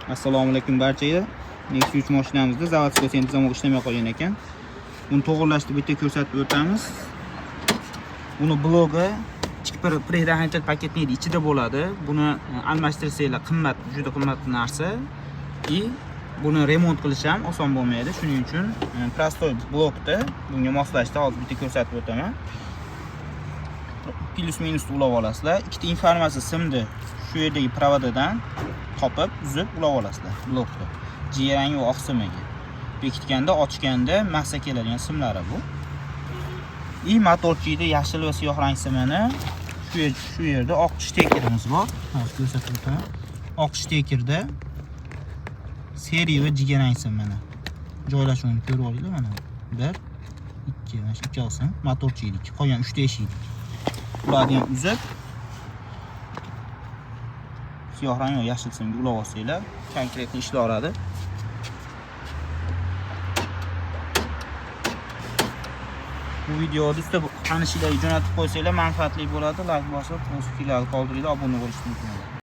Assalomu alaykum barchaga. Nexus 3 mashinamizda zavodskiy sentizamog ishlamay qolgan ekan. Buni to'g'rilashni bitta ko'rsatib o'tamiz. Buni blogi bir predaxanchal paketning ichida bo'ladi. Buni almashtirsanglar qimmat, juda qimmat narsa. Buni remont qilish ham oson bo'lmaydi. Shuning uchun prostoy blokda bunga moslashda hozir bitta ko'rsatib o'taman. Plus minus ulab olasizlar. Ikkita informatsiya simni shu yerdagi provodadan topib, uzib ulab olasizlar blokda. Jigarang va oq simaga. Bekitganda, ochganda massa keladigan simlari bu. Motorchida yashil va siyoh rang simini shu yerda oq shtekirimiz bor. Hozir ko'rsatib o'taman. Oq shtekirda seriya va jigarang sim mana. Joylashuvini ko'rib olinglar mana. 1 2 mana shu ikkalasi motorchilik. Qolgan 3 ta eshik. Ularni ham uzib siyoh rang va yashil simga ulab olsanglar, konkretni ishla oladi. Bu videoni ustida tanishlarga jo'natib qo'ysanglar manfaatli bo'ladi. Like bosib, o'z fikrlaringizni qoldiringlar, obuna bo'lishni unutmanglar.